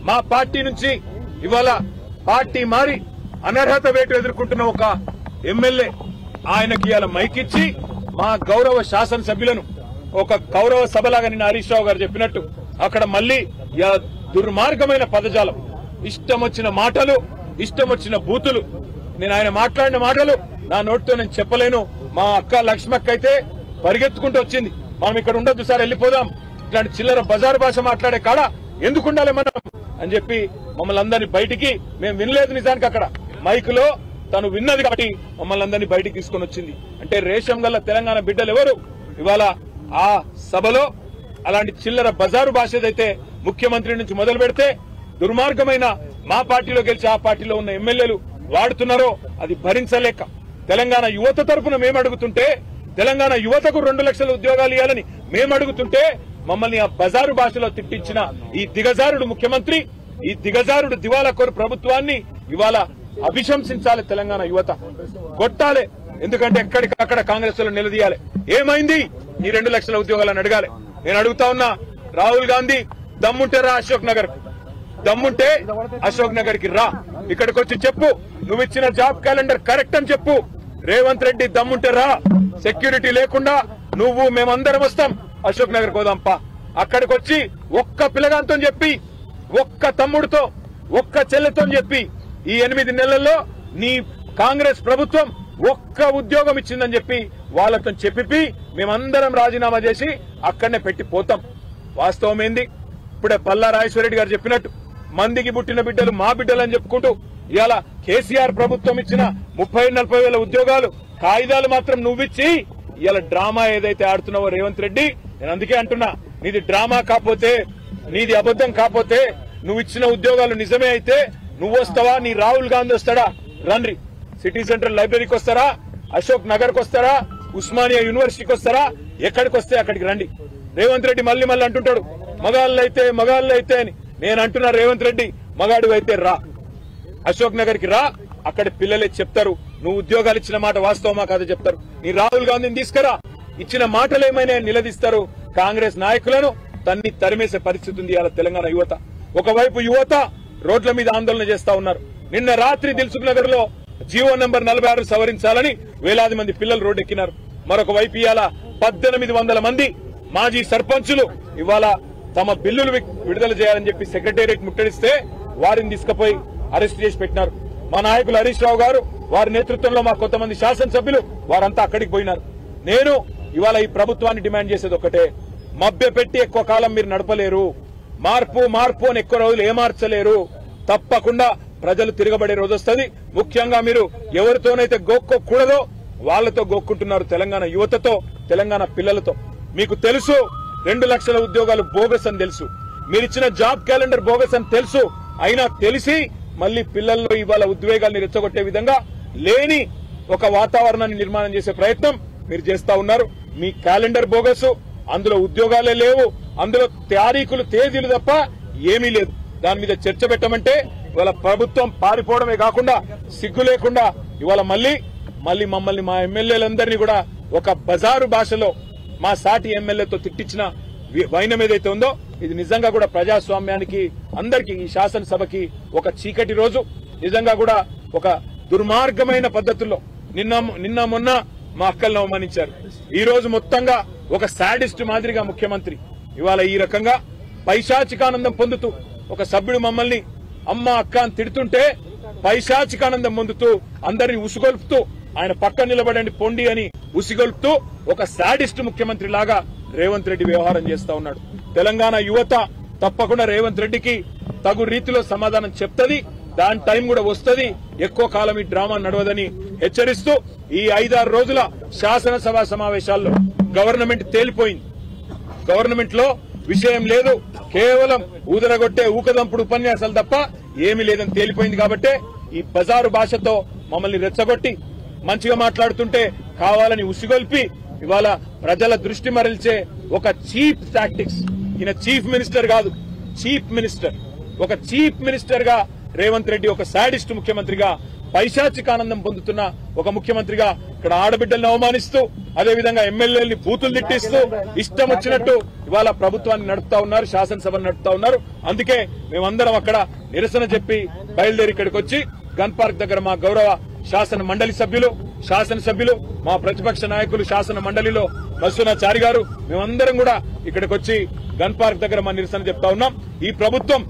మా పార్టీ నుంచి ఇవాళ పార్టీ మారి అనర్హత వేటు ఎదుర్కొంటున్న ఒక ఎమ్మెల్యే ఆయనకి ఇవాళ మైకిచ్చి మా గౌరవ శాసనసభ్యులను ఒక గౌరవ సభలాగా నిన్న హరీష్ రావు గారు చెప్పినట్టు అక్కడ మళ్లీ దుర్మార్గమైన పదజాలం, ఇష్టం వచ్చిన మాటలు, ఇష్టం వచ్చిన బూతులు. నేను ఆయన మాట్లాడిన మాటలు నా నోటితో నేను చెప్పలేను. మా అక్క లక్ష్మక్క అయితే పరిగెత్తుకుంటూ వచ్చింది, మనం ఇక్కడ ఉండొద్దు సార్, వెళ్ళిపోదాం, ఇట్లాంటి చిల్లర బజారు భాష మాట్లాడే కాడ ఎందుకు ఉండాలి మనం అని చెప్పి మమ్మల్ని అందరినీ బయటికి, మేము వినలేదు నిజానికి అక్కడ మైకులో తను విన్నది కాబట్టి మమ్మల్ని అందరినీ బయటికి తీసుకుని వచ్చింది. అంటే రేషం గల్ల తెలంగాణ బిడ్డలు ఎవరు ఇవాళ ఆ సభలో అలాంటి చిల్లర బజారు భాష ఏదైతే ముఖ్యమంత్రి నుంచి మొదలు పెడితే దుర్మార్గమైన మా పార్టీలో గెలిచి ఆ పార్టీలో ఉన్న ఎమ్మెల్యేలు వాడుతున్నారో అది భరించలేక తెలంగాణ యువత తరఫున మేము అడుగుతుంటే, తెలంగాణ యువతకు 2 లక్షల ఉద్యోగాలు ఇవ్వాలని మేము అడుగుతుంటే మమ్మల్ని ఆ బజారు భాషలో తిట్టించిన ఈ దిగజారుడు ముఖ్యమంత్రి, ఈ దిగజారుడు దివాలాకోరు ప్రభుత్వాన్ని ఇవాళ అభిశంసించాలి. తెలంగాణ యువత కొట్టాలి. ఎందుకంటే ఎక్కడికక్కడ కాంగ్రెస్ లో నిలదీయాలి. ఏమైంది ఈ 2 లక్షల ఉద్యోగాలను అడగాలి. నేను అడుగుతా ఉన్నా, రాహుల్ గాంధీ దమ్ముంటే రా అశోక్ నగర్, దమ్ముంటే అశోక్ నగర్ కి రా, ఇక్కడికి వచ్చి చెప్పు నువ్వు ఇచ్చిన జాబ్ క్యాలెండర్ కరెక్ట్ అని చెప్పు. రేవంత్ రెడ్డి దమ్ముంటే రా, సెక్యూరిటీ లేకుండా నువ్వు మేమందరం వస్తాం, అశోక్ నగర్ కోదాంపా. అక్కడికి వచ్చి ఒక్క పిల్లగాంతో చెప్పి, ఒక్క తమ్ముడితో, ఒక్క చెల్లెతో చెప్పి ఈ 8 నెలల్లో నీ కాంగ్రెస్ ప్రభుత్వం ఒక్క ఉద్యోగం ఇచ్చిందని చెప్పి వాళ్ళతో చెప్పి మేమందరం రాజీనామా చేసి అక్కడనే పెట్టి పోతాం. వాస్తవం ఏంది? ఇప్పుడే పల్లా రాజేశ్వరరెడ్డి గారు చెప్పినట్టు మందికి పుట్టిన బిడ్డలు మా బిడ్డలు అని చెప్పుకుంటూ ఇవాళ కేసీఆర్ ప్రభుత్వం ఇచ్చిన 30-40 వేల ఉద్యోగాలు కాగితాలు మాత్రం నువ్విచ్చి ఇవాళ డ్రామా ఏదైతే ఆడుతున్నావో రేవంత్ రెడ్డి, నేను అందుకే అంటున్నా, నీది డ్రామా కాకపోతే, నీది అబద్దం కాకపోతే, నువ్వు ఇచ్చిన ఉద్యోగాలు నిజమే అయితే నువ్వు వస్తావా, నీ రాహుల్ గాంధీ వస్తాడా? రండి, సిటీ సెంట్రల్ లైబ్రరీకి వస్తారా, అశోక్ నగర్ కు వస్తారా, ఉస్మానియా యూనివర్సిటీకి వస్తారా, ఎక్కడికి వస్తే అక్కడికి రండి. రేవంత్ రెడ్డి మళ్ళీ అంటుంటాడు మగాళ్ళు అయితే అని. నేను అంటున్నా, రేవంత్ రెడ్డి మగాడు అయితే రా, అశోక్ నగర్ కి రా, అక్కడ పిల్లలే చెప్తారు నువ్వు ఉద్యోగాలు ఇచ్చిన మాట వాస్తవమా కాదో చెప్తారు. నీ రాహుల్ గాంధీని తీసుకురా, ఇచ్చిన మాటలు ఏమైనా నిలదీస్తారు. కాంగ్రెస్ నాయకులను తరిమేసే పరిస్థితి ఉంది ఇవాళ తెలంగాణ యువత. ఒకవైపు యువత రోడ్ల మీద ఆందోళన చేస్తా ఉన్నారు. నిన్న రాత్రి దిల్సుఖ్ నగర్ లో జీవో నంబర్ 46 సవరించాలని వేలాది మంది పిల్లలు రోడ్డెక్కినారు. మరొక వైపు ఇవాళ 1800 మంది మాజీ సర్పంచులు ఇవాళ తమ బిల్లులు విడుదల చేయాలని చెప్పి సెక్రటేరియట్ ముట్టడిస్తే వారిని తీసుకుపోయి అరెస్ట్ చేసి పెట్టినారు. మా నాయకులు హరీష్ రావు గారు, వారి నేతృత్వంలో మా కొంతమంది శాసనసభ్యులు వారంతా అక్కడికి పోయినారు. నేను ఇవాళ ఈ ప్రభుత్వాన్ని డిమాండ్ చేసేది ఒకటే, మభ్య పెట్టి ఎక్కువ కాలం మీరు నడపలేరు, మార్పు అని ఎక్కువ రోజులు ఏమార్చలేరు. తప్పకుండా ప్రజలు తిరగబడే రోజు వస్తుంది. ముఖ్యంగా మీరు ఎవరితోనైతే గోక్కోకూడదో వాళ్లతో గోక్కుంటున్నారు, తెలంగాణ యువతతో, తెలంగాణ పిల్లలతో. మీకు తెలుసు 2 లక్షల ఉద్యోగాలు బోగస్ అని తెలుసు, మీరిచ్చిన జాబ్ క్యాలెండర్ బోగస్ అని తెలుసు. అయినా తెలిసి మళ్లీ పిల్లల్లో ఇవాళ ఉద్వేగాల్ని రెచ్చగొట్టే విధంగా లేని ఒక వాతావరణాన్ని నిర్మాణం చేసే ప్రయత్నం మీరు చేస్తా ఉన్నారు. మీ క్యాలెండర్ బోగస్, అందులో ఉద్యోగాలే లేవు, అందులో తారీఖులు తేదీలు తప్ప ఏమీ లేదు. దాని మీద చర్చ పెట్టమంటే ఇవాళ ప్రభుత్వం పారిపోవడమే కాకుండా సిగ్గు లేకుండా ఇవాళ మళ్లీ మమ్మల్ని, మా ఎమ్మెల్యేలందరినీ కూడా ఒక బజారు భాషలో మా సాటి ఎమ్మెల్యేతో తిట్టించిన వైనం ఏదైతే ఉందో ఇది నిజంగా కూడా ప్రజాస్వామ్యానికి, అందరికీ, ఈ శాసనసభకి ఒక చీకటి రోజు. నిజంగా కూడా ఒక దుర్మార్గమైన పద్ధతుల్లో నిన్న మొన్న మా అక్కలను అవమానించారు. ఈ రోజు మొత్తంగా ఒక శాడిస్ట్ మాదిరిగా ముఖ్యమంత్రి ఇవాళ ఈ రకంగా పైశాచికానందం పొందుతూ, ఒక సభ్యుడు మమ్మల్ని అమ్మ అక్క అని తిడుతుంటే పైశాచికానందం పొందుతూ అందరినీ ఉసుగొల్పుతూ, ఆయన పక్క నిలబడండి పొండి అని ఉసిగొల్పుతూ ఒక శాడిస్ట్ ముఖ్యమంత్రి లాగా రేవంత్ రెడ్డి వ్యవహారం చేస్తా ఉన్నాడు. తెలంగాణ యువత తప్పకుండా రేవంత్ రెడ్డికి తగు రీతిలో సమాధానం చెప్తది. దాని టైం కూడా వస్తుంది. ఎక్కువ కాలం ఈ డ్రామా నడవదని హెచ్చరిస్తూ ఈ 5-6 రోజుల శాసనసభ సమావేశాల్లో గవర్నమెంట్ తేలిపోయింది. గవర్నమెంట్ లో విషయం లేదు, కేవలం ఊదరగొట్టే ఊకదంపుడు ఉపన్యాసాలు తప్ప ఏమీ లేదని తేలిపోయింది. కాబట్టి ఈ బజారు భాషతో మమ్మల్ని రెచ్చగొట్టి మంచిగా మాట్లాడుతుంటే కావాలని ఉసిగొల్పి ఇవాళ ప్రజల దృష్టి మరల్చే ఒక చీప్ టాక్టిక్స్. ఈయన చీఫ్ మినిస్టర్ కాదు, చీఫ్ మినిస్టర్. ఒక చీఫ్ మినిస్టర్ గా రేవంత్ రెడ్డి ఒక శాడిస్ట్ ముఖ్యమంత్రిగా పైశాచిక ఆనందం పొందుతున్న ఒక ముఖ్యమంత్రిగా ఇక్కడ ఆడబిడ్డలను అవమానిస్తూ అదేవిధంగా ఎమ్మెల్యేలని బూతులు తిట్టిస్తూ ఇష్టం వచ్చినట్టు ఇవాళ ప్రభుత్వాన్ని నడుపుతా ఉన్నారు, శాసనసభను నడుపుతా ఉన్నారు. అందుకే మేమందరం అక్కడ నిరసన చెప్పి బయలుదేరి ఇక్కడికి వచ్చి గన్ పార్క్ దగ్గర మా గౌరవ శాసన మండలి శాసనసభ్యులు మా ప్రతిపక్ష నాయకులు శాసన మండలిలో మధుసూదనాచారి గారు మేమందరం కూడా ఇక్కడికి వచ్చి గన్ పార్క్ దగ్గర మా నిరసన చెప్తా ఉన్నాం. ఈ ప్రభుత్వం